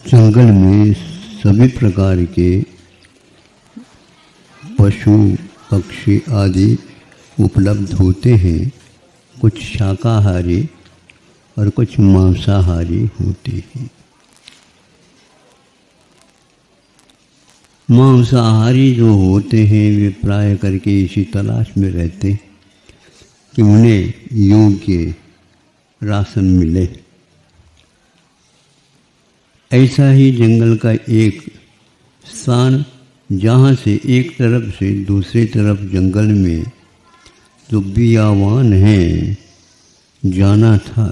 जंगल में सभी प्रकार के पशु पक्षी आदि उपलब्ध होते हैं। कुछ शाकाहारी और कुछ मांसाहारी होते हैं। मांसाहारी जो होते हैं वे प्राय करके इसी तलाश में रहते हैं कि उन्हें योग्य राशन मिले। ऐसा ही जंगल का एक स्थान जहाँ से एक तरफ से दूसरी तरफ जंगल में जो बियावान है जाना था।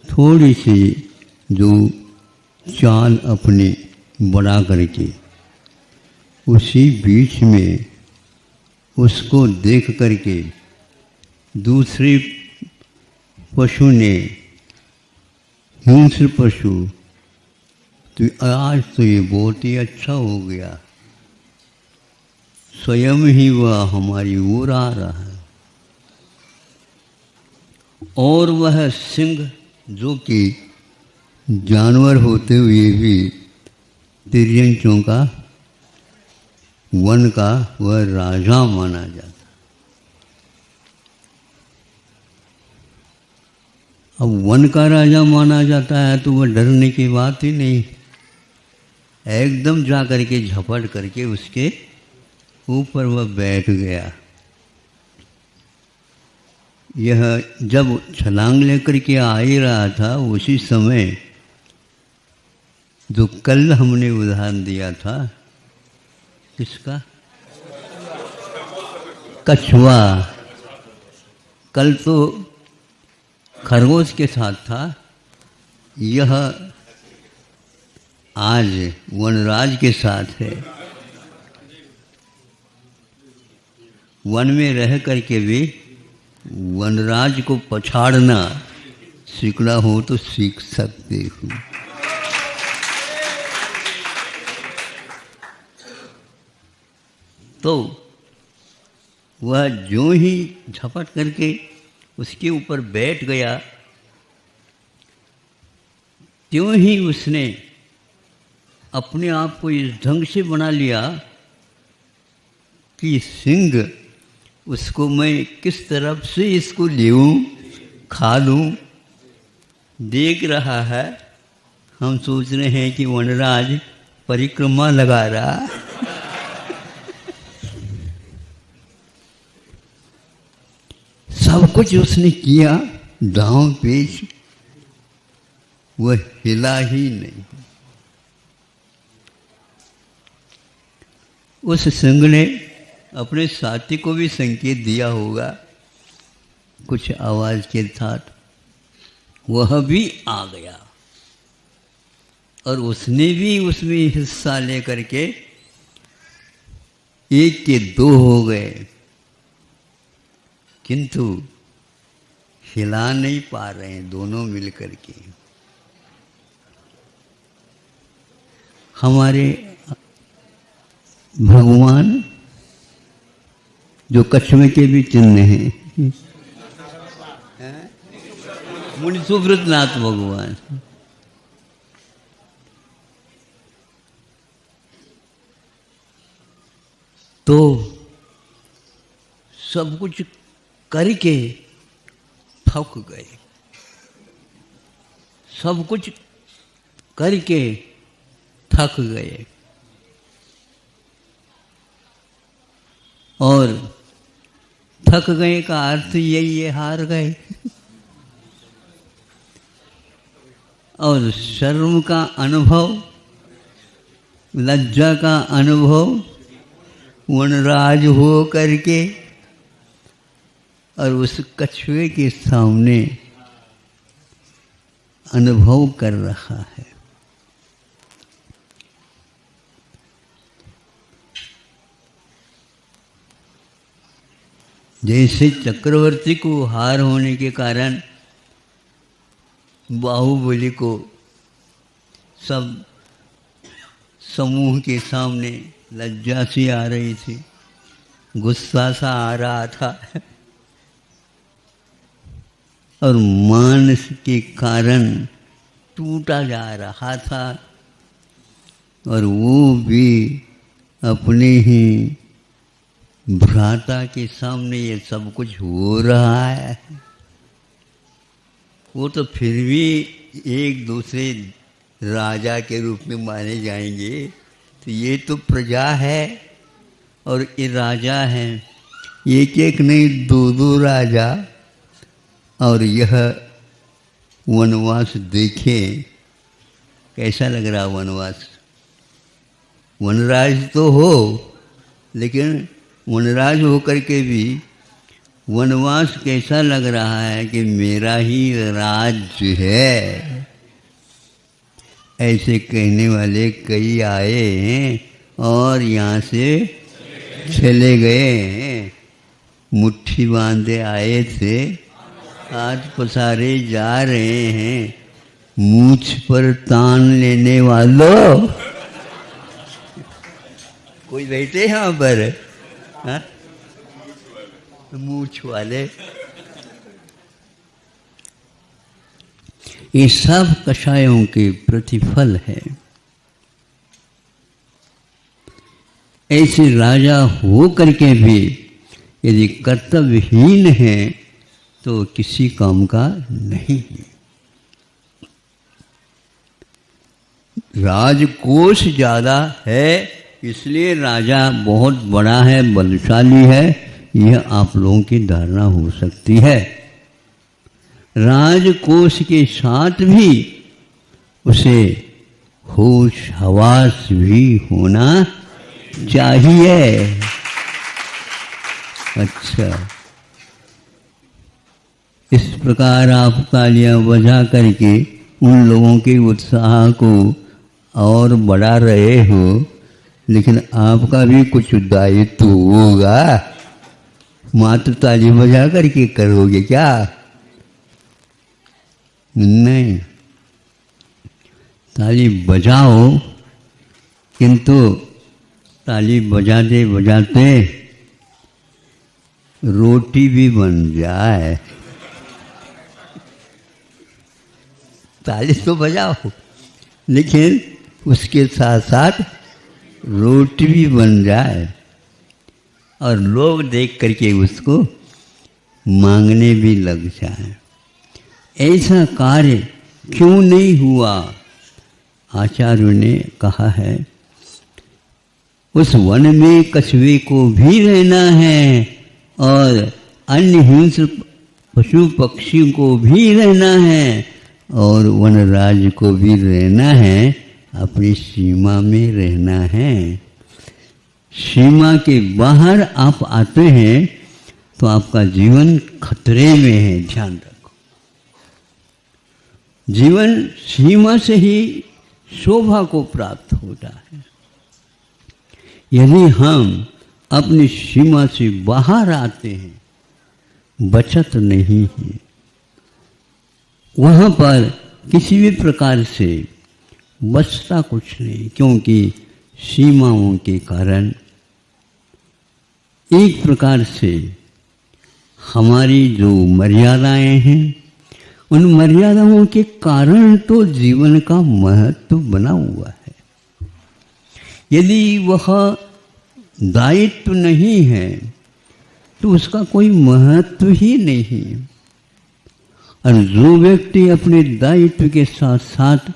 थोड़ी सी जो चाल अपने बढ़ा करके उसी बीच में उसको देख करके दूसरे पशु ने, हिंस्र पशु, तो आज तो ये बहुत ही अच्छा हो गया, स्वयं ही वह हमारी ओर आ रहा है। और वह सिंह जो कि जानवर होते हुए भी तिर्यंचों का, वन का वह राजा माना जाता। अब वन का राजा माना जाता है तो वह डरने की बात ही नहीं। एकदम जा करके झपट करके उसके ऊपर वह बैठ गया। यह जब छलांग लेकर के आ ही रहा था उसी समय जो कल हमने उदाहरण दिया था, किसका? कछुआ। कल तो खरगोश के साथ था, यह आज वनराज के साथ है। वन में रह करके भी वनराज को पछाड़ना सीखना हो तो सीख सकते हो। तो वह जो ही झपट करके उसके ऊपर बैठ गया, त्यों ही उसने अपने आप को इस ढंग से बना लिया कि सिंह उसको मैं किस तरफ से इसको लेऊं, खा लूं। देख रहा है, हम सोच रहे हैं कि वनराज परिक्रमा लगा रहा। सब कुछ उसने किया, दांव पेच, वह हिला ही नहीं। उस सिंह ने अपने साथी को भी संकेत दिया होगा कुछ आवाज के साथ, वह भी आ गया और उसने भी उसमें हिस्सा लेकर के एक के दो हो गए, किंतु हिला नहीं पा रहे हैं दोनों मिलकर के। हमारे भगवान जो कछुए के भी चिन्ह हैं, मुनि सुव्रत नाथ भगवान, तो सब कुछ करके थक गए। सब कुछ करके थक गए और थक गए का अर्थ यही है, हार गए। और शर्म का अनुभव, लज्जा का अनुभव वनराज हो करके और उस कछुए के सामने अनुभव कर रहा है। जैसे चक्रवर्ती को हार होने के कारण बाहुबली को सब समूह के सामने लज्जा सी आ रही थी, गुस्सा सा आ रहा था और मान के कारण टूटा जा रहा था और वो भी अपने ही भ्राता के सामने ये सब कुछ हो रहा है। वो तो फिर भी एक दूसरे राजा के रूप में माने जाएंगे। तो ये तो प्रजा है और ये राजा हैं, एक एक नहीं दो दो राजा। और यह वनवास देखें कैसा लग रहा वनवास। वनराज तो हो, लेकिन वनराज होकर के भी वनवास कैसा लग रहा है कि मेरा ही राज्य है। ऐसे कहने वाले कई आए हैं और यहाँ से चले गए हैं। मुट्ठी बांधे आए थे, आज पसारे जा रहे हैं। मूछ पर तान लेने वालों, कोई बैठे यहाँ पर? हाँ, मूछ वाले। ये सब कषायों के प्रतिफल है। ऐसे राजा हो करके भी यदि कर्तव्यहीन है तो किसी काम का नहीं है। राजकोष ज़्यादा है इसलिए राजा बहुत बड़ा है, बलशाली है, यह आप लोगों की धारणा हो सकती है। राजकोष के साथ भी उसे होश हवास भी होना चाहिए। अच्छा, इस प्रकार आप तालियां बजा करके उन लोगों के उत्साह को और बढ़ा रहे हो, लेकिन आपका भी कुछ दायित्व होगा। मात्र ताली बजा करके करोगे क्या? नहीं, ताली बजाओ, किंतु ताली बजाते बजाते रोटी भी बन जाए। ताली तो बजाओ, लेकिन उसके साथ साथ रोटी भी बन जाए और लोग देख करके उसको मांगने भी लग जाए। ऐसा कार्य क्यों नहीं हुआ? आचार्य ने कहा है, उस वन में कछुए को भी रहना है और अन्य हिंस्र पशु पक्षी को भी रहना है और वनराज को भी रहना है, अपनी सीमा में रहना है। सीमा के बाहर आप आते हैं तो आपका जीवन खतरे में है, ध्यान रखो। जीवन सीमा से ही शोभा को प्राप्त होता है। यदि हम अपनी सीमा से बाहर आते हैं, बचत नहीं है, वहाँ पर किसी भी प्रकार से बचता कुछ नहीं, क्योंकि सीमाओं के कारण एक प्रकार से हमारी जो मर्यादाएं हैं, उन मर्यादाओं के कारण तो जीवन का महत्व बना हुआ है। यदि वह दायित्व नहीं है तो उसका कोई महत्व ही नहीं। और जो व्यक्ति अपने दायित्व के साथ साथ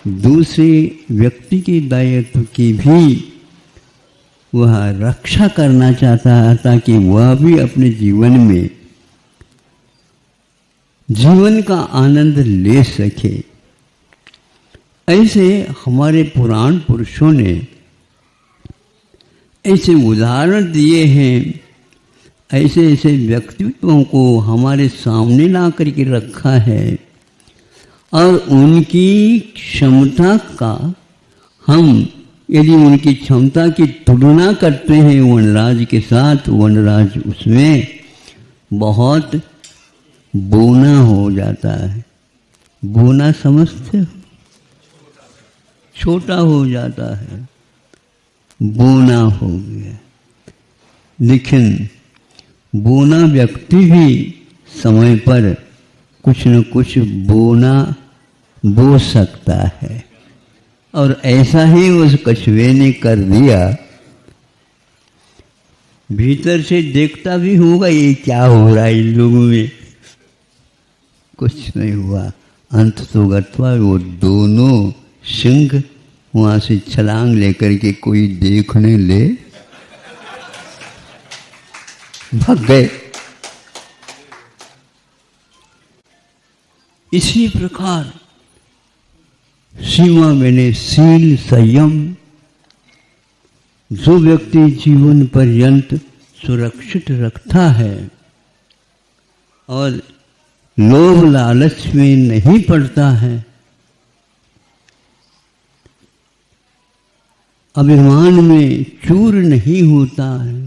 दूसरे व्यक्ति के दायित्व की भी वह रक्षा करना चाहता है ताकि वह भी अपने जीवन में जीवन का आनंद ले सके, ऐसे हमारे पुराण पुरुषों ने ऐसे उदाहरण दिए हैं। ऐसे ऐसे व्यक्तित्वों को हमारे सामने ला करके रखा है और उनकी क्षमता का हम यदि उनकी क्षमता की तुलना करते हैं वनराज के साथ, वनराज उसमें बहुत बोना हो जाता है। बोना समझते हो? छोटा हो जाता है, बोना हो गया। लेकिन बोना व्यक्ति भी समय पर कुछ न कुछ बोना बो सकता है। और ऐसा ही उस कछुए ने कर दिया। भीतर से देखता भी होगा ये क्या हो रहा है इन लोगों में, कुछ नहीं हुआ। अंत तो गत्वा वो दोनों सिंह वहां से छलांग लेकर के कोई देखने ले भाग गए। इसी प्रकार सीमा मैंने शील संयम जो व्यक्ति जीवन पर्यंत सुरक्षित रखता है और लोभ लालच में नहीं पड़ता है, अभिमान में चूर नहीं होता है।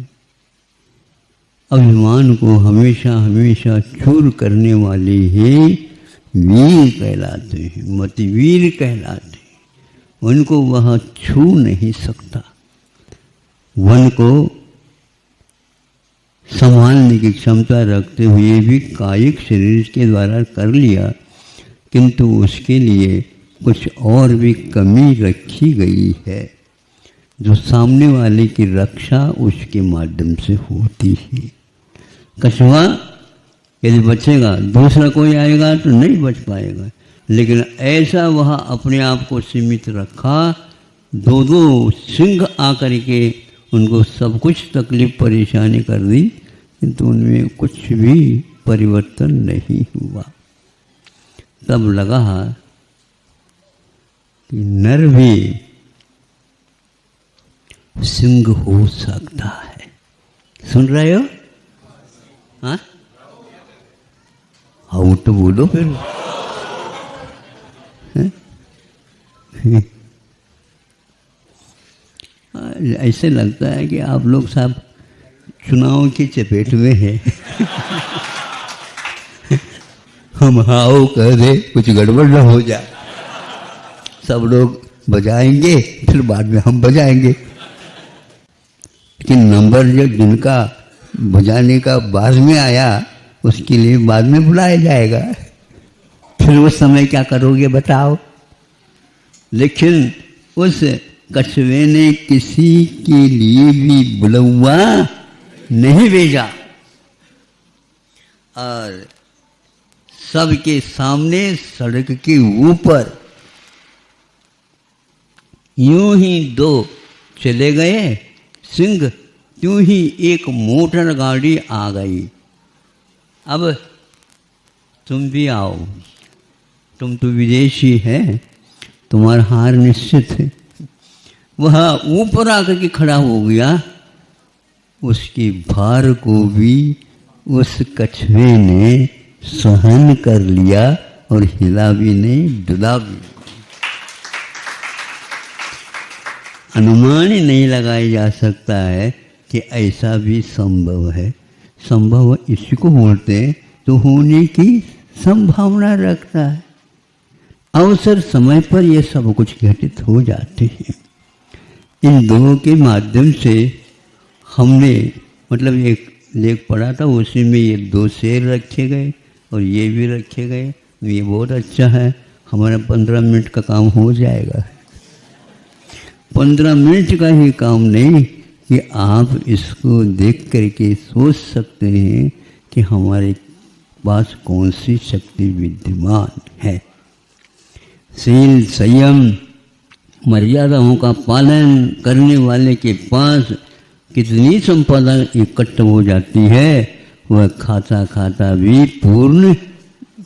अभिमान को हमेशा हमेशा चूर करने वाले ही वीर कहलाते हैं, मतिवीर कहलाते हैं। उनको वह छू नहीं सकता। वन को संभालने की क्षमता रखते हुए भी कायिक शरीर के द्वारा कर लिया, किंतु उसके लिए कुछ और भी कमी रखी गई है जो सामने वाले की रक्षा उसके माध्यम से होती है। कछुआ यदि बचेगा, दूसरा कोई आएगा तो नहीं बच पाएगा, लेकिन ऐसा वह अपने आप को सीमित रखा। दो दो सिंह आकर के उनको सब कुछ तकलीफ परेशानी कर दी, किंतु उनमें कुछ भी परिवर्तन नहीं हुआ। तब लगा कि नर भी सिंह हो सकता है। सुन रहे हो? हाँ, हाँ तो बोलो फिर। ऐसे लगता है कि आप लोग सब चुनाव की चपेट में हैं। हम हाओ कह दे कुछ गड़बड़ न हो जाए, सब लोग बजाएंगे फिर बाद में हम बजाएंगे। लेकिन नंबर जो जिनका बजाने का बाद में आया उसके लिए बाद में बुलाया जाएगा, फिर उस समय क्या करोगे बताओ। लेकिन उस कछुए ने किसी के लिए भी बुलवा नहीं भेजा और सबके सामने सड़क के ऊपर यूं ही दो चले गए सिंह, त्यों ही एक मोटर गाड़ी आ गई। अब तुम भी आओ, तुम तो विदेशी हैं, तुम्हारा हार निश्चित है। वह ऊपर आकर के खड़ा हो गया, उसकी भार को भी उस कछुए ने सहन कर लिया और हिला भी नहीं, डुला भी। अनुमान ही नहीं लगाया जा सकता है कि ऐसा भी संभव है। संभव इसी को बोलते हैं तो होने की संभावना रखता है। अवसर समय पर यह सब कुछ घटित हो जाते हैं। इन दोनों के माध्यम से हमने मतलब एक लेख पढ़ा था, उसी में ये दो शेर रखे गए और ये भी रखे गए। ये बहुत अच्छा है, हमारा 15 मिनट का काम हो जाएगा। 15 मिनट का ही काम नहीं कि आप इसको देख करके सोच सकते हैं कि हमारे पास कौन सी शक्ति विद्यमान है। शील संयम मर्यादाओं का पालन करने वाले के पास कितनी संपदा इकट्ठ हो जाती है, वह खाता खाता भी पूर्ण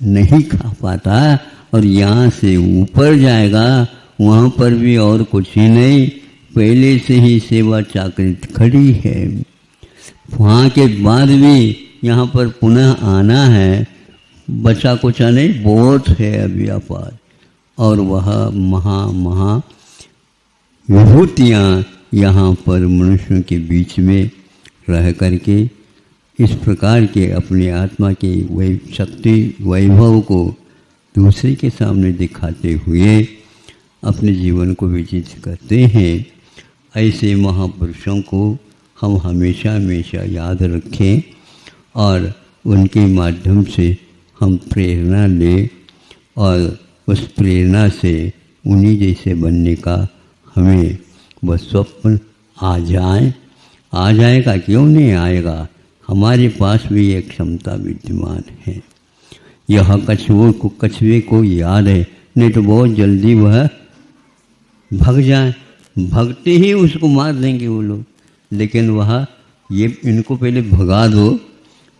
नहीं खा पाता और यहाँ से ऊपर जाएगा वहाँ पर भी और कुछ ही नहीं, पहले से ही सेवा चाकरी खड़ी है। वहाँ के बाद भी यहाँ पर पुनः आना है, बचा कुछ नहीं, बहुत है अभी अपार। और वह महा विभूतियाँ यहाँ पर मनुष्यों के बीच में रह करके इस प्रकार के अपने आत्मा के शक्ति वैभव को दूसरे के सामने दिखाते हुए अपने जीवन को व्यतीत करते हैं। ऐसे महापुरुषों को हम हमेशा हमेशा याद रखें और उनके माध्यम से हम प्रेरणा लें और उस प्रेरणा से उन्हीं जैसे बनने का हमें वह स्वप्न आ जाएगा, क्यों नहीं आएगा। हमारे पास भी एक क्षमता विद्यमान है। यह कछुए को याद है, नहीं तो बहुत जल्दी वह भग जाए, भगते ही उसको मार देंगे वो लोग। लेकिन वह ये इनको पहले भगा दो,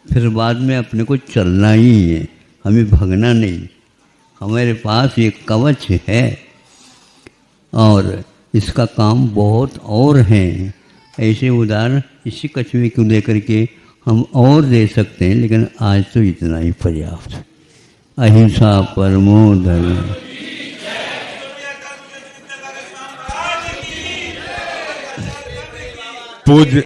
फिर बाद में अपने को चलना ही है, हमें भगना नहीं। हमारे पास ये कवच है और इसका काम बहुत और हैं। ऐसे उदाहरण इसी कछुए को लेकर के हम और दे सकते हैं, लेकिन आज तो इतना ही पर्याप्त है। अहिंसा परमो धर्म। पूज्य